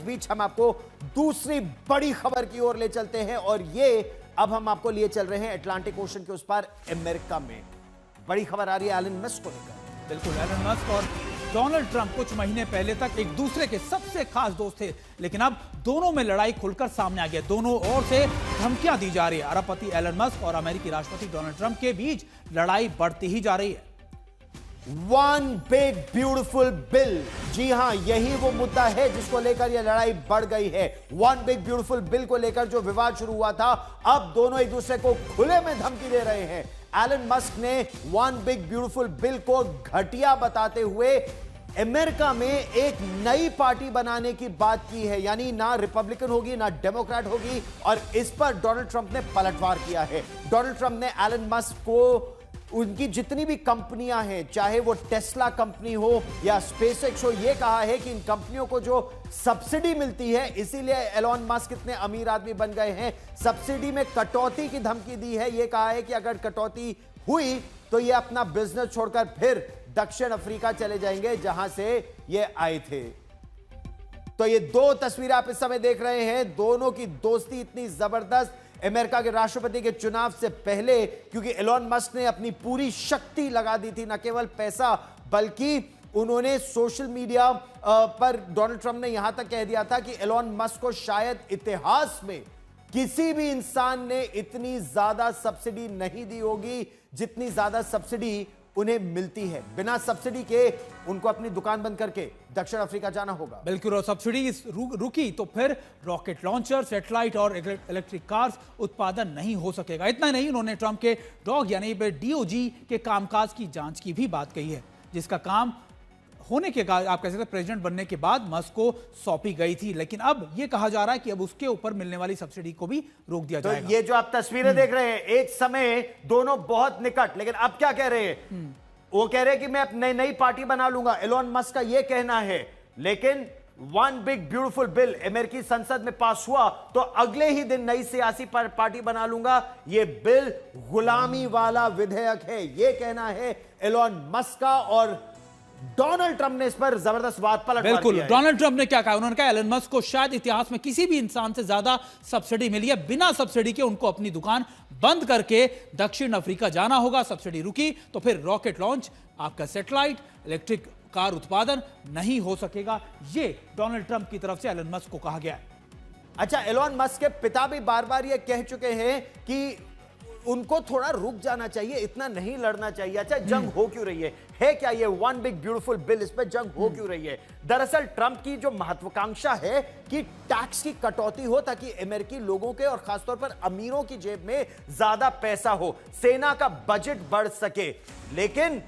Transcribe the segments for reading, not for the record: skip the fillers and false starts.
बीच हम आपको दूसरी बड़ी खबर की ओर ले चलते हैं और ये अब हम आपको लिए चल रहे हैं अटलांटिक ओशन के उस पार अमेरिका में। बड़ी खबर आ रही है एलन मस्क को लेकर। बिल्कुल, एलन मस्क और डोनाल्ड ट्रंप कुछ महीने पहले तक एक दूसरे के सबसे खास दोस्त थे, लेकिन अब दोनों में लड़ाई खुलकर सामने आ गई। दोनों ओर से धमकियां दी जा रही है। अरबपति एलन मस्क और अमेरिकी राष्ट्रपति डोनाल्ड ट्रंप के बीच लड़ाई बढ़ती ही जा रही है। वन बिग ब्यूटीफुल बिल, जी हां, यही वो मुद्दा है जिसको लेकर यह लड़ाई बढ़ गई है। वन बिग ब्यूटीफुल बिल को लेकर जो विवाद शुरू हुआ था, अब दोनों एक दूसरे को खुले में धमकी दे रहे हैं। एलन मस्क ने वन बिग ब्यूटीफुल बिल को घटिया बताते हुए अमेरिका में एक नई पार्टी बनाने की बात की है, यानी ना रिपब्लिकन होगी ना डेमोक्रेट होगी, और इस पर डोनाल्ड ट्रंप ने पलटवार किया है। डोनाल्ड ट्रंप ने एलन मस्क को उनकी जितनी भी कंपनियां हैं, चाहे वो टेस्ला कंपनी हो या स्पेसएक्स हो, यह कहा है कि इन कंपनियों को जो सब्सिडी मिलती है, इसीलिए एलन मस्क इतने अमीर आदमी बन गए हैं। सब्सिडी में कटौती की धमकी दी है। यह कहा है कि अगर कटौती हुई तो ये अपना बिजनेस छोड़कर फिर दक्षिण अफ्रीका चले जाएंगे जहां से ये आए थे। तो ये दो तस्वीरें आप इस समय देख रहे हैं। दोनों की दोस्ती इतनी जबरदस्त अमेरिका के राष्ट्रपति के चुनाव से पहले, क्योंकि एलन मस्क ने अपनी पूरी शक्ति लगा दी थी, न केवल पैसा बल्कि उन्होंने सोशल मीडिया पर डोनाल्ड ट्रंप ने यहां तक कह दिया था कि एलन मस्क को शायद इतिहास में किसी भी इंसान ने इतनी ज्यादा सब्सिडी नहीं दी होगी जितनी ज्यादा सब्सिडी उन्हें मिलती है। बिना सब्सिडी के उनको अपनी दुकान बंद करके दक्षिण अफ्रीका जाना होगा। बिल्कुल, और सब्सिडी रुकी तो फिर रॉकेट लॉन्चर, सैटेलाइट और इलेक्ट्रिक कार्स उत्पादन नहीं हो सकेगा। इतना नहीं, उन्होंने ट्रंप के डॉग यानी डीओजी के कामकाज की जांच की भी बात कही है, जिसका काम होने के बाद, आप कह सकते हैं प्रेसिडेंट बनने के बाद मस्क को सौंपी गई थी। लेकिन अब यह कहा जा रहा है कि अब उसके ऊपर मिलने वाली सब्सिडी को भी रोक दिया जाएगा। ये जो आप तस्वीरें देख रहे हैं, एक समय दोनों बहुत निकट, लेकिन अब क्या कह रहे हैं? वो कह रहे हैं कि मैं अब नई पार्टी बना लूंगा। एलन मस्क का यह कहना है। लेकिन वन बिग ब्यूटीफुल बिल अमेरिकी संसद में पास हुआ तो अगले ही दिन नई सियासी पार्टी बना लूंगा। यह बिल गुलामी वाला विधेयक है, यह कहना है एलन मस्क का। और डोनाल्ड ट्रंप ने इस पर जबरदस्त वाद पलटवार किया है। बिल्कुल, डोनाल्ड ट्रंप ने क्या कहा? उन्होंने कहा एलन मस्क को शायद इतिहास में किसी भी इंसान से ज्यादा सब्सिडी मिली है। बिना सब्सिडी के उनको अपनी दुकान बंद करके दक्षिण अफ्रीका जाना होगा। सब्सिडी रुकी तो फिर रॉकेट लॉन्च, आपका सैटेलाइट, इलेक्ट्रिक कार उत्पादन नहीं हो सकेगा। ये डोनाल्ड ट्रंप की तरफ से एलन मस्क को कहा गया है। अच्छा, एलन मस्क के पिता भी बार बार ये कह चुके हैं कि उनको थोड़ा रुक जाना चाहिए, इतना नहीं लड़ना चाहिए। अच्छा, जंग हो क्यों रही है क्या ये वन बिग ब्यूटीफुल बिल, इस पर जंग हो क्यों रही है? दरअसल ट्रंप की जो महत्वाकांक्षा है कि टैक्स की कटौती हो ताकि अमेरिकी लोगों के और खासतौर पर अमीरों की जेब में ज्यादा पैसा हो, सेना का बजट बढ़ सके। लेकिन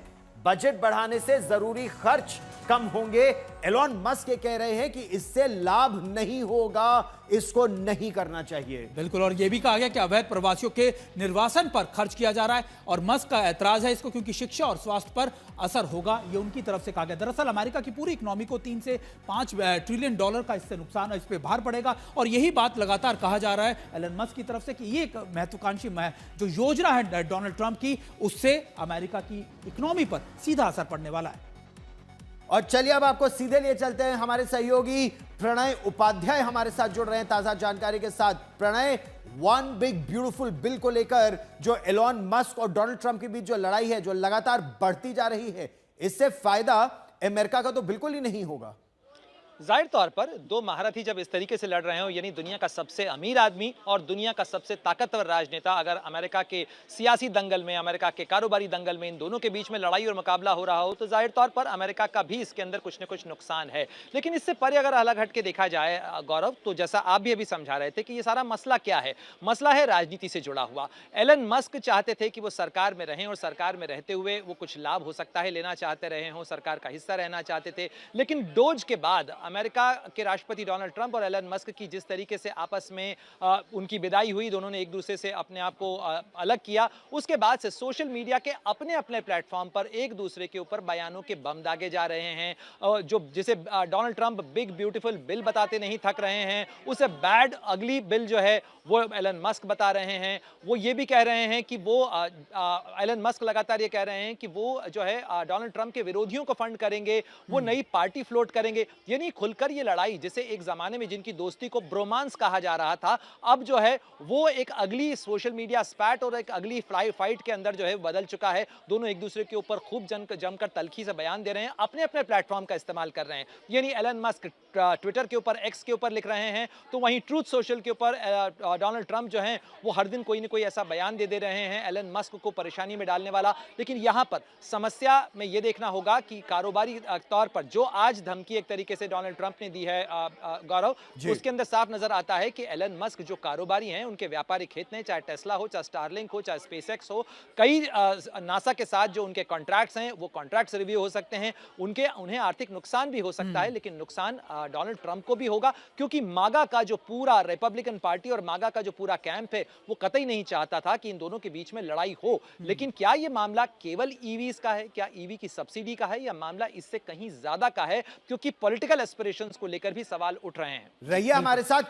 बजट बढ़ाने से जरूरी खर्च कम होंगे। एलन मस्क ये कह रहे हैं कि इससे लाभ नहीं होगा, इसको नहीं करना चाहिए। बिल्कुल, और यह भी कहा गया कि अवैध प्रवासियों के निर्वासन पर खर्च किया जा रहा है और मस्क का ऐतराज है इसको, क्योंकि शिक्षा और स्वास्थ्य पर असर होगा, ये उनकी तरफ से कहा गया। दरअसल अमेरिका की पूरी इकोनॉमी को 3 से 5 ट्रिलियन डॉलर का इससे नुकसान, इस पे भार पड़ेगा। और यही बात लगातार कहा जा रहा है एलन मस्क की तरफ से कि ये एक महत्वाकांक्षी जो योजना है डोनाल्ड ट्रंप की, उससे अमेरिका की इकोनॉमी पर सीधा असर पड़ने वाला है। और चलिए अब आपको सीधे लिए चलते हैं। हमारे सहयोगी प्रणय उपाध्याय हमारे साथ जुड़ रहे हैं ताजा जानकारी के साथ। Pranay, one big beautiful bill को लेकर जो एलन मस्क और डोनाल्ड ट्रंप के बीच जो लड़ाई है, जो लगातार बढ़ती जा रही है, इससे फायदा अमेरिका का तो बिल्कुल ही नहीं होगा। जाहिर तौर पर दो महारथी जब इस तरीके से लड़ रहे हो, यानी दुनिया का सबसे अमीर आदमी और दुनिया का सबसे ताकतवर राजनेता, अगर अमेरिका के सियासी दंगल में, अमेरिका के कारोबारी दंगल में इन दोनों के बीच में लड़ाई और मुकाबला हो रहा हो, तो जाहिर तौर पर अमेरिका का भी इसके अंदर कुछ न कुछ नुकसान है। लेकिन इससे परे अगर अलग हट के देखा जाए गौरव, तो जैसा आप भी अभी समझा रहे थे कि ये सारा मसला क्या है, मसला है राजनीति से जुड़ा हुआ। एलन मस्क चाहते थे कि वो सरकार में रहें और सरकार में रहते हुए वो कुछ लाभ हो सकता है लेना चाहते रहे हों, सरकार का हिस्सा रहना चाहते थे। लेकिन डोज के बाद अमेरिका के राष्ट्रपति डोनाल्ड ट्रंप और एलन मस्क की जिस तरीके से आपस में उनकी विदाई हुई, दोनों ने एक दूसरे से अपने आप को अलग किया, उसके बाद से सोशल मीडिया के अपने अपने प्लेटफॉर्म पर एक दूसरे के ऊपर बयानों के बम दागे जा रहे हैं। जो जिसे Donald Trump big beautiful bill बताते नहीं थक रहे हैं, उसे बैड अगली बिल जो है वो एलन मस्क बता रहे हैं। वो ये भी कह रहे हैं कि वो एलन मस्क लगातार ये कह रहे हैं कि वो जो है डोनाल्ड ट्रंप के विरोधियों को फंड करेंगे, वो नई पार्टी फ्लोट करेंगे। यानी खुलकर ये लड़ाई, जिसे एक जमाने में जिनकी दोस्ती को ब्रोमांस कहा जा रहा था, अब जो है वो एक अगली सोशल मीडिया स्पैट और एक अगली फाइट के अंदर जो है बदल चुका है। दोनों एक दूसरे के ऊपर खूब जमकर तल्खी से बयान दे रहे हैं, अपने अपने प्लेटफॉर्म का इस्तेमाल कर रहे हैं। यानी एलन मस्क ट्विटर के ऊपर, एक्स के ऊपर लिख रहे हैं, तो वहीं ट्रूथ सोशल के ऊपर डोनाल्ड ट्रंप जो हैं वो हर दिन कोई ना कोई ऐसा बयान दे रहे हैं एलन मस्क को परेशानी में डालने वाला। लेकिन यहां पर समस्या में यह देखना होगा कि कारोबारी तौर पर जो आज धमकी एक तरीके से डोनाल्ड ट्रंप ने दी है गौरव, उसके अंदर साफ नजर आता है कि एलन मस्क जो कारोबारी हैं, उनके व्यापारिक हित हैं, चाहे टेस्ला हो, चाहे स्टारलिंक हो, चाहे स्पेसएक्स हो, कई नासा के साथ जो उनके कॉन्ट्रैक्ट्स हैं वो कॉन्ट्रैक्ट्स रिव्यू हो सकते हैं, उन्हें आर्थिक नुकसान भी हो सकता है। लेकिन नुकसान डोनाल्ड ट्रंप को भी होगा, क्योंकि मागा का जो पूरा रिपब्लिकन पार्टी और मागा का जो पूरा कैंप है वो कतई नहीं चाहता था कि इन दोनों के बीच में लड़ाई हो। लेकिन क्या यह मामला केवल ईवीज का है, क्या ईवी की सब्सिडी का है, या मामला इससे कहीं ज्यादा का है? क्योंकि पॉलिटिकल एस्पिरेशंस को लेकर भी सवाल उठ रहे हैं। रहिए हमारे साथ।